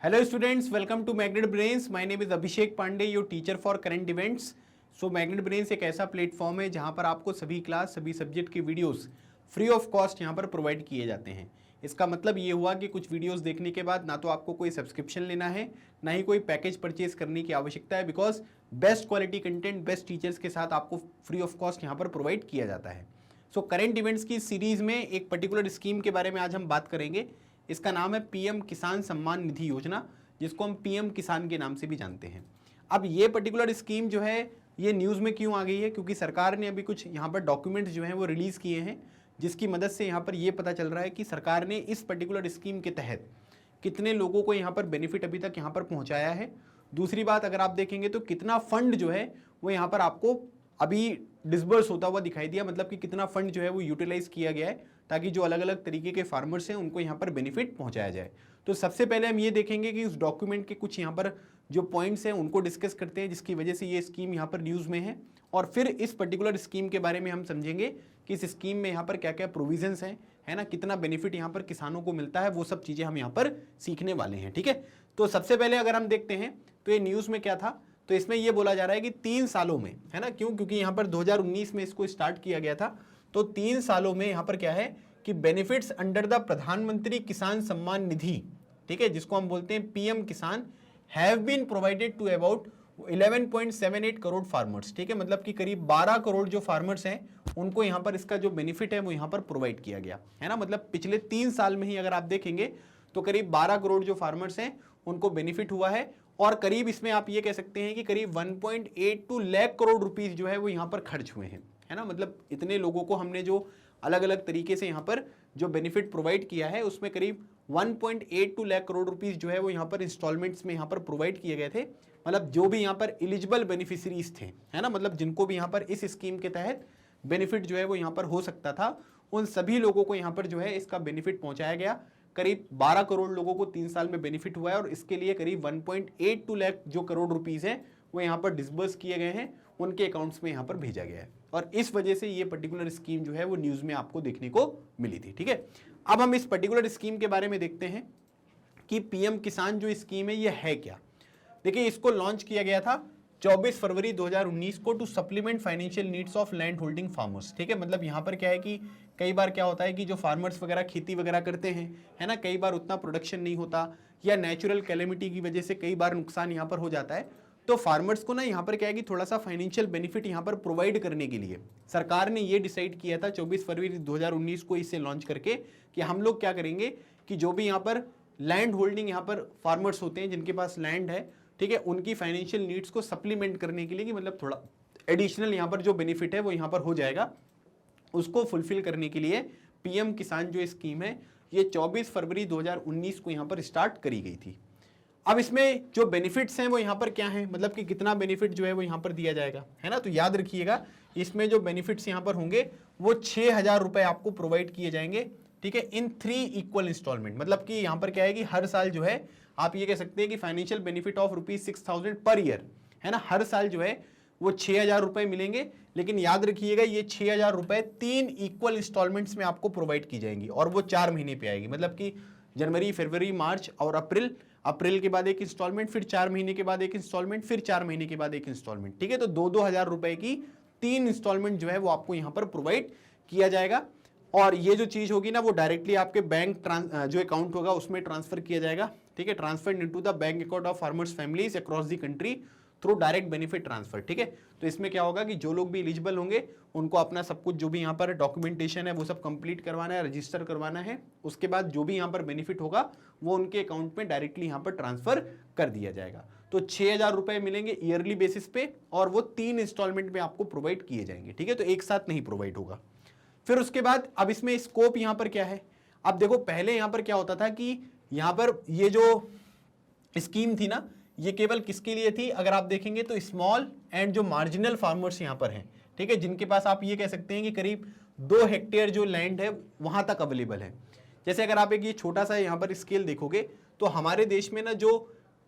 Hello students, welcome to Magnet Brains. My name is Abhishek Pandey, your teacher for current events. So Magnet Brains एक ऐसा platform है जहां पर आपको सभी क्लास सभी सब्जेक्ट की वीडियोस फ्री ऑफ कॉस्ट यहां पर प्रोवाइड किए जाते हैं। इसका मतलब ये हुआ कि कुछ वीडियोस देखने के बाद ना तो आपको कोई सब्सक्रिप्शन लेना है, ना ही कोई पैकेज परचेज करने की आवश्यकता है, because best quality content best teachers के साथ आपको फ्री ऑफ कॉस्ट यहाँ पर प्रोवाइड किया जाता है। सो करेंट इवेंट्स की सीरीज में एक पर्टिकुलर स्कीम के बारे में आज हम बात करेंगे। इसका नाम है पीएम किसान सम्मान निधि योजना, जिसको हम पीएम किसान के नाम से भी जानते हैं। अब ये पर्टिकुलर स्कीम जो है ये न्यूज़ में क्यों आ गई है, क्योंकि सरकार ने अभी कुछ यहाँ पर डॉक्यूमेंट्स जो हैं वो रिलीज़ किए हैं, जिसकी मदद से यहाँ पर ये पता चल रहा है कि सरकार ने इस पर्टिकुलर स्कीम के तहत कितने लोगों को यहाँ पर बेनिफिट अभी तक यहाँ पर पहुँचाया है। दूसरी बात, अगर आप देखेंगे तो कितना फंड जो है वो यहाँ पर आपको अभी डिसबर्स होता हुआ दिखाई दिया, मतलब कि कितना फंड जो है वो यूटिलाइज किया गया है ताकि जो अलग अलग तरीके के फार्मर्स हैं उनको यहाँ पर बेनिफिट पहुँचाया जाए। तो सबसे पहले हम ये देखेंगे कि उस डॉक्यूमेंट के कुछ यहाँ पर जो पॉइंट्स हैं उनको डिस्कस करते हैं, जिसकी वजह से ये स्कीम यहाँ पर न्यूज़ में है, और फिर इस पर्टिकुलर स्कीम के बारे में हम समझेंगे कि इस स्कीम में यहाँ पर क्या क्या प्रोविजंस हैं, है ना, कितना बेनिफिट यहाँ पर किसानों को मिलता है, वो सब चीज़ें हम यहाँ पर सीखने वाले हैं। ठीक है, तो सबसे पहले अगर हम देखते हैं तो ये न्यूज़ में क्या था, तो इसमें ये बोला जा रहा है कि 3 सालों में, है ना, क्योंकि यहाँ पर 2019 में इसको स्टार्ट किया गया था, तो 3 सालों में यहाँ पर क्या है कि बेनिफिट्स अंडर द प्रधानमंत्री किसान सम्मान निधि, ठीक है, जिसको हम बोलते हैं PM Kisan, have been provided to about 11.78 crore farmers. ठीक है, मतलब कि करीब 12 करोड़ जो फार्मर्स हैं उनको यहाँ पर इसका जो बेनिफिट है वो यहाँ पर प्रोवाइड किया गया है ना। मतलब पिछले 3 साल में ही अगर आप देखेंगे तो करीब 12 करोड़ जो फार्मर्स हैं उनको बेनिफिट हुआ है, और करीब इसमें आप ये कह सकते हैं कि करीब 1.82 लाख करोड़ रुपीस जो है वो यहाँ पर खर्च हुए हैं, है ना। मतलब इतने लोगों को हमने जो अलग अलग तरीके से यहाँ पर जो बेनिफिट प्रोवाइड किया है उसमें करीब 1.82 लाख करोड़ रुपीस जो है वो यहाँ पर इंस्टॉलमेंट्स में यहाँ पर प्रोवाइड किए गए थे। मतलब जो भी यहाँ पर एलिजिबल बेनिफिशरीज थे, है ना, मतलब जिनको भी यहाँ पर इस स्कीम के तहत बेनिफिट जो है वो यहाँ पर हो सकता था, उन सभी लोगों को यहाँ पर जो है इसका बेनिफिट पहुँचाया गया। करीब 12 करोड़ लोगों को 3 साल में बेनिफिट हुआ है, और इसके लिए करीब 1.82 लाख जो करोड़ रुपीस है वो यहाँ पर डिसबर्स किए गए हैं, उनके अकाउंट्स में यहाँ पर भेजा गया है, और इस वजह से ये पर्टिकुलर स्कीम जो है वो न्यूज़ में आपको देखने को मिली थी। ठीक है, अब हम इस पर्टिकुलर स्कीम के बारे में देखते हैं कि पीएम किसान जो स्कीम है ये है क्या। देखिए, इसको लॉन्च किया गया था 24 फरवरी 2019 को to supplement financial needs of land holding farmers. ठीक है, मतलब यहाँ पर क्या है कि कई बार क्या होता है कि जो फार्मर्स वगैरह खेती वगैरह करते हैं, है ना, कई बार उतना प्रोडक्शन नहीं होता, या नेचुरल कैलेमिटी की वजह से कई बार नुकसान यहाँ पर हो जाता है, तो फार्मर्स को ना यहाँ पर क्या है कि थोड़ा सा फाइनेंशियल बेनिफिट यहाँ पर प्रोवाइड करने के लिए सरकार ने ये डिसाइड किया था 24 फरवरी 2019 को इसे लॉन्च करके कि हम लोग क्या करेंगे कि जो भी यहाँ पर लैंड होल्डिंग यहाँ पर फार्मर्स होते हैं जिनके पास लैंड है, ठीक है, उनकी फाइनेंशियल नीड्स को सप्लीमेंट करने के लिए कि मतलब थोड़ा एडिशनल यहाँ पर जो बेनिफिट है वो यहाँ पर हो जाएगा, उसको फुलफिल करने के लिए पीएम किसान जो स्कीम है ये 24 फरवरी 2019 को यहाँ पर स्टार्ट करी गई थी। अब इसमें जो बेनिफिट्स हैं वो यहाँ पर क्या हैं, मतलब कि कितना बेनिफिट जो है वो यहाँ पर दिया जाएगा, है ना। तो याद रखिएगा इसमें जो बेनिफिट्स यहाँ पर होंगे वो 6,000 रुपए आपको प्रोवाइड किए जाएंगे, ठीक है, इन 3 इक्वल इंस्टॉलमेंट। मतलब कि यहाँ पर क्या है कि हर साल जो है आप ये कह सकते हैं कि financial benefit of ₹6,000 per year, है ना, हर साल जो है वो 6,000 रुपए मिलेंगे। लेकिन याद रखिएगा ये 6,000 रुपए 3 इक्वल इंस्टॉलमेंट्स में आपको प्रोवाइड की जाएंगी, और वो 4 महीने पे आएगी। मतलब कि जनवरी, फरवरी, मार्च और अप्रैल के बाद एक इंस्टॉलमेंट, फिर 4 महीने के बाद एक इंस्टॉलमेंट, फिर 4 महीने के बाद एक इंस्टॉलमेंट। ठीक है, तो 2-2 हजार रुपए की 3 इंस्टॉलमेंट जो है वो आपको यहाँ पर प्रोवाइड किया जाएगा, और ये जो चीज होगी ना वो डायरेक्टली आपके बैंक जो अकाउंट होगा उसमें ट्रांसफर किया जाएगा। ठीक है, transferred into the bank account of farmers families across the country through direct benefit transfer. ठीक है, तो इसमें क्या होगा कि जो लोग भी एलिजिबल होंगे उनको अपना सब कुछ जो भी यहाँ पर डॉक्यूमेंटेशन है वो सब कंप्लीट करवाना है, रजिस्टर करवाना है, उसके बाद जो भी यहाँ पर बेनिफिट होगा वो उनके अकाउंट में डायरेक्टली यहाँ पर ट्रांसफर कर दिया जाएगा। तो 6,000 रुपए मिलेंगे ईयरली बेसिस पे, और वो 3 इंस्टॉलमेंट में आपको प्रोवाइड किए जाएंगे। ठीक है, तो एक साथ नहीं प्रोवाइड होगा। फिर उसके बाद अब इसमें स्कोप यहाँ पर क्या है। अब देखो, पहले यहाँ पर क्या होता था कि यहाँ पर ये जो स्कीम थी ना ये केवल किसके लिए थी, अगर आप देखेंगे तो स्मॉल एंड जो मार्जिनल फार्मर्स यहाँ पर हैं, ठीक है, जिनके पास आप ये कह सकते हैं कि करीब 2 हेक्टेयर जो लैंड है वहां तक अवेलेबल है। जैसे अगर आप एक ये छोटा सा यहाँ पर स्केल देखोगे तो हमारे देश में ना जो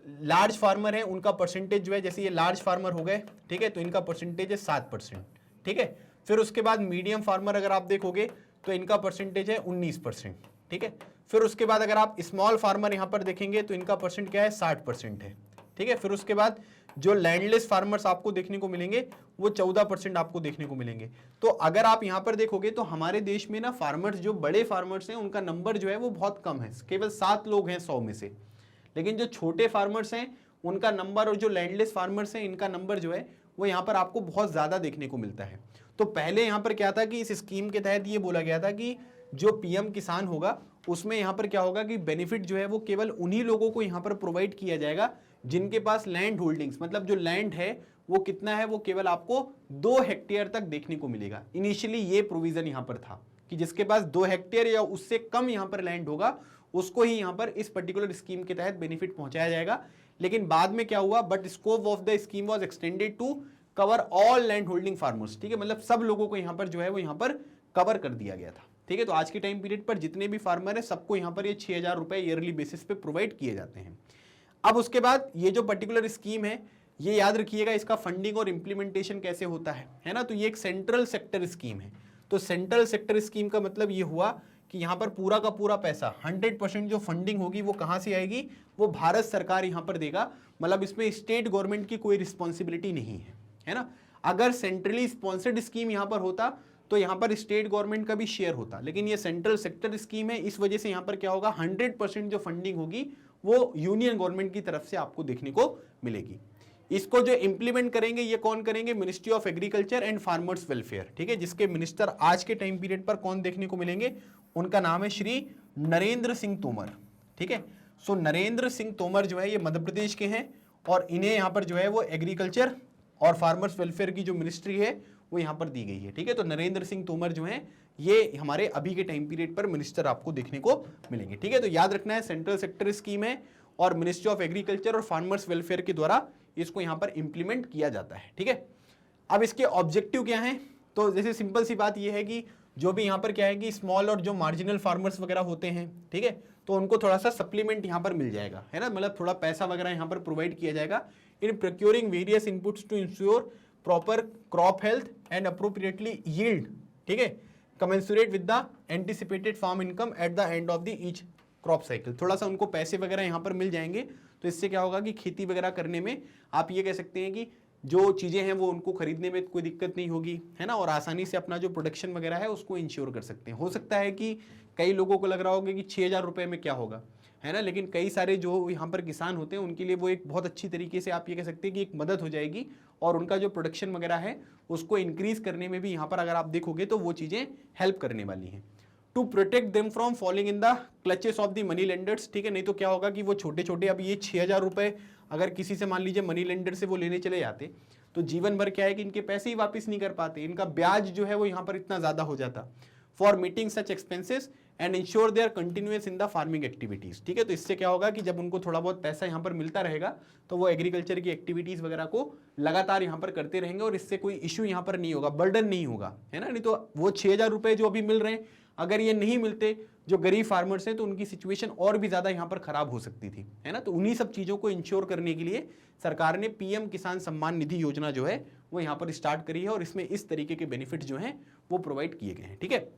लार्ज फार्मर है उनका परसेंटेज जो है, जैसे ये लार्ज फार्मर हो गए, ठीक है, तो इनका परसेंटेज है 7%। ठीक है, फिर उसके बाद मीडियम फार्मर अगर आप देखोगे तो इनका परसेंटेज है 19%। ठीक है, फिर उसके बाद अगर आप स्मॉल फार्मर यहाँ पर देखेंगे तो इनका परसेंट क्या है, 60% है। ठीक है, फिर उसके बाद जो लैंडलेस फार्मर्स आपको देखने को मिलेंगे वो 14% आपको देखने को मिलेंगे। तो अगर आप यहाँ पर देखोगे तो हमारे देश में ना फार्मर्स, जो बड़े फार्मर्स हैं उनका नंबर जो है वो बहुत कम है, केवल 7 लोग हैं 100 में से। लेकिन जो छोटे फार्मर्स हैं उनका नंबर, और जो लैंडलेस फार्मर्स हैं इनका नंबर जो है वो यहाँ पर आपको बहुत ज़्यादा देखने को मिलता है। तो पहले यहाँ पर क्या था कि इस स्कीम के तहत ये बोला गया था कि जो पीएम किसान होगा उसमें यहाँ पर क्या होगा कि बेनिफिट जो है वो केवल उन्हीं लोगों को यहाँ पर प्रोवाइड किया जाएगा जिनके पास लैंड होल्डिंग्स, मतलब जो लैंड है वो कितना है, वो केवल आपको 2 हेक्टेयर तक देखने को मिलेगा। इनिशियली ये प्रोविजन यहाँ पर था कि जिसके पास 2 हेक्टेयर या उससे कम यहाँ पर लैंड होगा उसको ही यहाँ पर इस पर्टिकुलर स्कीम के तहत बेनिफिट पहुंचाया जाएगा। लेकिन बाद में क्या हुआ, but scope of the scheme was extended to cover all land holding farmers. ठीक है, मतलब सब लोगों को यहाँ पर जो है वो यहाँ पर कवर कर दिया गया था। ठीक है, तो आज के टाइम पीरियड पर जितने भी फार्मर है सबको यहाँ पर ये 6,000 रुपए ईयरली बेसिस पे प्रोवाइड किए जाते हैं। अब उसके बाद ये जो पर्टिकुलर स्कीम है ये याद रखिएगा इसका फंडिंग और इम्प्लीमेंटेशन कैसे होता है ना। तो ये एक सेंट्रल सेक्टर स्कीम है। तो सेंट्रल सेक्टर स्कीम का मतलब ये हुआ कि यहाँ पर पूरा का पूरा पैसा 100% जो फंडिंग होगी वो कहाँ से आएगी, वो भारत सरकार यहाँ पर देगा। मतलब इसमें स्टेट गवर्नमेंट की कोई रिस्पॉन्सिबिलिटी नहीं है ना। अगर सेंट्रली स्पॉन्सर्ड स्कीम यहाँ पर होता तो यहाँ पर स्टेट गवर्नमेंट का भी शेयर होता, लेकिन ये सेंट्रल सेक्टर स्कीम है, इस वजह से यहाँ पर क्या होगा 100% जो फंडिंग होगी वो यूनियन गवर्नमेंट की तरफ से आपको देखने को मिलेगी। इसको जो इंप्लीमेंट करेंगे ये कौन करेंगे, ministry of agriculture and farmers welfare. ठीक है, जिसके मिनिस्टर आज के टाइम पीरियड पर कौन देखने को मिलेंगे, उनका नाम है श्री नरेंद्र सिंह तोमर। ठीक है, सो नरेंद्र सिंह तोमर जो है ये मध्य प्रदेश के हैं और इन्हें यहाँ पर जो है वो एग्रीकल्चर और फार्मर्स वेलफेयर की जो मिनिस्ट्री है वो यहाँ पर दी गई है। ठीक है, तो नरेंद्र सिंह तोमर जो हैं ये हमारे अभी के टाइम पीरियड पर मिनिस्टर आपको देखने को मिलेंगे। ठीक है, तो याद रखना है सेंट्रल सेक्टर स्कीम है और मिनिस्ट्री ऑफ एग्रीकल्चर और फार्मर्स वेलफेयर के द्वारा इसको यहाँ पर इंप्लीमेंट किया जाता है। ठीक है, अब इसके ऑब्जेक्टिव क्या हैं, तो जैसे सिंपल सी बात यह है कि जो भी यहाँ पर क्या है कि स्मॉल और जो मार्जिनल फार्मर्स वगैरह होते हैं, ठीक है, तो उनको थोड़ा सा सप्लीमेंट यहाँ पर मिल जाएगा, है ना, मतलब थोड़ा पैसा वगैरह यहाँ पर प्रोवाइड किया जाएगा in procuring various inputs to ensure proper crop health and appropriately yield. ठीक है, commensurate with the anticipated farm income at the end of the each crop cycle. थोड़ा सा उनको पैसे वगैरह यहाँ पर मिल जाएंगे, तो इससे क्या होगा कि खेती वगैरह करने में आप ये कह सकते हैं कि जो चीज़ें हैं वो उनको खरीदने में कोई दिक्कत नहीं होगी, है ना, और आसानी से अपना जो प्रोडक्शन वगैरह है उसको इंश्योर कर सकते हैं। हो सकता है कि कई लोगों को लग रहा होगा कि 6,000 रुपये में क्या होगा, है ना, लेकिन कई सारे जो यहाँ पर किसान होते हैं उनके लिए वो एक बहुत अच्छी तरीके से आप ये कह सकते हैं कि एक मदद हो जाएगी और उनका जो प्रोडक्शन वगैरह है उसको इंक्रीज करने में भी यहाँ पर अगर आप देखोगे तो वो चीज़ें हेल्प करने वाली हैं। To protect them from falling in the clutches of the money lenders. ठीक है, नहीं तो क्या होगा कि वो छोटे छोटे, अब ये 6,000 रुपये अगर किसी से मान लीजिए मनी लेंडर से वो लेने चले जाते तो जीवन भर क्या है कि इनके पैसे ही वापस नहीं कर पाते, इनका ब्याज जो है वो यहाँ पर इतना ज़्यादा हो जाता। For meeting such expenses and ensure they are continuous in the farming activities. ठीक है, तो इससे क्या होगा कि जब उनको थोड़ा बहुत पैसा यहाँ पर मिलता रहेगा तो वो एग्रीकल्चर की एक्टिविटीज़ वगैरह को लगातार यहाँ पर करते रहेंगे और इससे कोई इशू यहाँ पर नहीं होगा, बर्डन नहीं होगा, है ना। नहीं तो वो 6,000 रुपये जो अभी मिल रहे हैं, अगर ये नहीं मिलते जो गरीब फार्मर्स हैं तो उनकी सिचुएशन और भी ज़्यादा यहाँ पर खराब हो सकती थी, है ना। तो उन्हीं सब चीज़ों को इंश्योर करने के लिए सरकार ने पीएम किसान सम्मान निधि योजना जो है वो यहाँ पर स्टार्ट करी है और इसमें इस तरीके के बेनिफिट जो हैं वो प्रोवाइड किए गए हैं। ठीक है,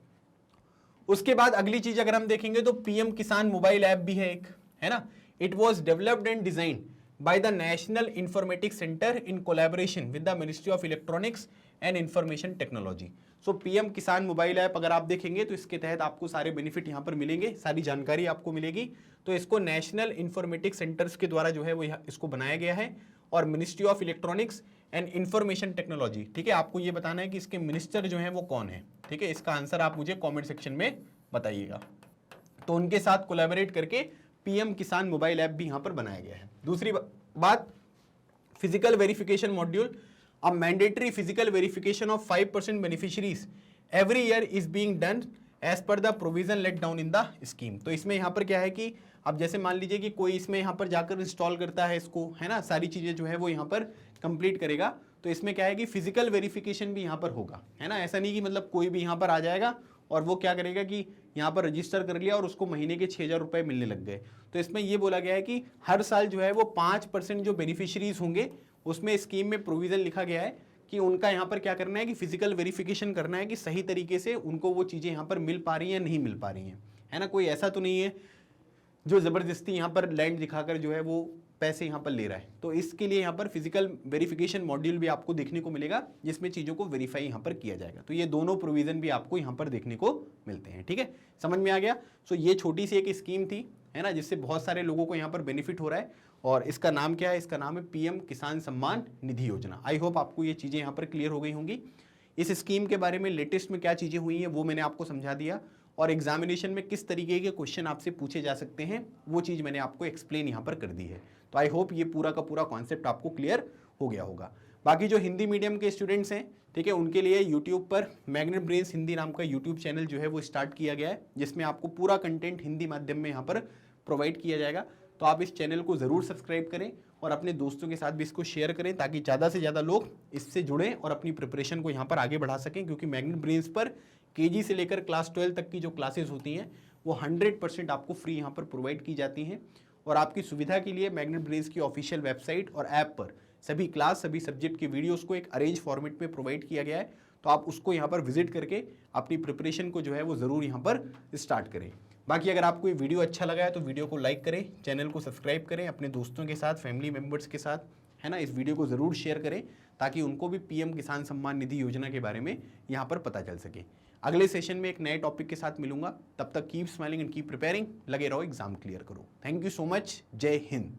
उसके बाद अगली चीज अगर हम देखेंगे तो पीएम किसान मोबाइल ऐप भी है एक, है ना। It was developed and designed by the national informatics centre in collaboration with the ministry of electronics and information technology. So PM किसान मोबाइल ऐप अगर आप देखेंगे तो इसके तहत आपको सारे बेनिफिट यहाँ पर मिलेंगे, सारी जानकारी आपको मिलेगी। तो इसको नेशनल इंफॉर्मेटिक्स सेंटर्स के द्वारा जो है वो इसको बनाया गया है और ministry of electronics and information technology. ठीक है, आपको ये बताना है कि इसके मिनिस्टर जो हैं वो कौन है। ठीक है, इसका आंसर आप मुझे कमेंट सेक्शन में बताइएगा। तो उनके साथ कोलैबोरेट करके पीएम किसान मोबाइल ऐप भी यहाँ पर बनाया गया है। दूसरी बात, physical verification module. A mandatory physical verification of 5% beneficiaries every year is being done as per the provision laid down in the scheme. तो इसमें यहाँ पर क्या है कि अब जैसे मान लीजिए कि कोई इसमें यहाँ पर जाकर इंस्टॉल करता है इसको, है ना, सारी चीज़ें जो है वो यहाँ पर कंप्लीट करेगा। तो इसमें क्या है कि फिजिकल वेरिफिकेशन भी यहाँ पर होगा, है ना। ऐसा नहीं कि मतलब कोई भी यहाँ पर आ जाएगा और वो क्या करेगा कि यहाँ पर रजिस्टर कर लिया और उसको महीने के 6,000 रुपये मिलने लग गए। तो इसमें ये बोला गया है कि हर साल जो है वो 5% जो बेनिफिशरीज होंगे उसमें स्कीम में प्रोविज़न लिखा गया है कि उनका यहाँ पर क्या करना है कि फिजिकल वेरिफिकेशन करना है कि सही तरीके से उनको वो चीज़ें यहाँ पर मिल पा रही हैं या नहीं मिल पा रही हैं, है ना, कोई ऐसा तो नहीं है जो ज़बरदस्ती यहाँ पर लैंड दिखाकर जो है वो पैसे यहाँ पर ले रहा है। तो इसके लिए यहाँ पर फिजिकल वेरिफिकेशन मॉड्यूल भी आपको देखने को मिलेगा, जिसमें चीज़ों को वेरीफाई यहाँ पर किया जाएगा। तो ये दोनों प्रोविज़न भी आपको यहाँ पर देखने को मिलते हैं, ठीक है, समझ में आ गया। सो ये छोटी सी एक स्कीम थी, है ना, जिससे बहुत सारे लोगों को यहाँ पर बेनिफिट हो रहा है, और इसका नाम क्या है, इसका नाम है पीएम किसान सम्मान निधि योजना। आई होप आपको ये चीज़ें यहाँ पर क्लियर हो गई होंगी। इस स्कीम के बारे में लेटेस्ट में क्या चीज़ें हुई हैं वो मैंने आपको समझा दिया, और एग्जामिनेशन में किस तरीके के क्वेश्चन आपसे पूछे जा सकते हैं वो चीज़ मैंने आपको एक्सप्लेन यहाँ पर कर दी है। तो आई होप ये पूरा का पूरा कॉन्सेप्ट आपको क्लियर हो गया होगा। बाकी जो हिंदी मीडियम के स्टूडेंट्स हैं, ठीक है, उनके लिए यूट्यूब पर मैग्नेट ब्रेन्स हिंदी नाम का यूट्यूब चैनल जो है वो स्टार्ट किया गया है, जिसमें आपको पूरा कंटेंट हिंदी माध्यम में यहाँ पर प्रोवाइड किया जाएगा। तो आप इस चैनल को ज़रूर सब्सक्राइब करें और अपने दोस्तों के साथ भी इसको शेयर करें, ताकि ज़्यादा से ज़्यादा लोग इससे जुड़ें और अपनी प्रिपरेशन को यहाँ पर आगे बढ़ा सकें। क्योंकि मैग्नेट ब्रेन्स पर केजी से लेकर क्लास 12 तक की जो क्लासेस होती हैं वो 100% आपको फ्री यहाँ पर प्रोवाइड की जाती हैं। और आपकी सुविधा के लिए मैग्नेट ब्रेन्स की ऑफिशियल वेबसाइट और ऐप पर सभी क्लास, सभी सब्जेक्ट के वीडियोस को एक अरेंज फॉर्मेट में प्रोवाइड किया गया है। तो आप उसको यहाँ पर विजिट करके अपनी प्रिपरेशन को जो है वो ज़रूर यहाँ पर स्टार्ट करें। बाकी अगर आपको ये वीडियो अच्छा लगा है तो वीडियो को लाइक करें, चैनल को सब्सक्राइब करें, अपने दोस्तों के साथ, फैमिली मेम्बर्स के साथ, है ना, इस वीडियो को ज़रूर शेयर करें, ताकि उनको भी पीएम किसान सम्मान निधि योजना के बारे में यहाँ पर पता चल सके। अगले सेशन में एक नए टॉपिक के साथ मिलूंगा, तब तक keep smiling and keep preparing. लगे रहो, एग्जाम क्लियर करो। थैंक यू सो मच, जय हिंद।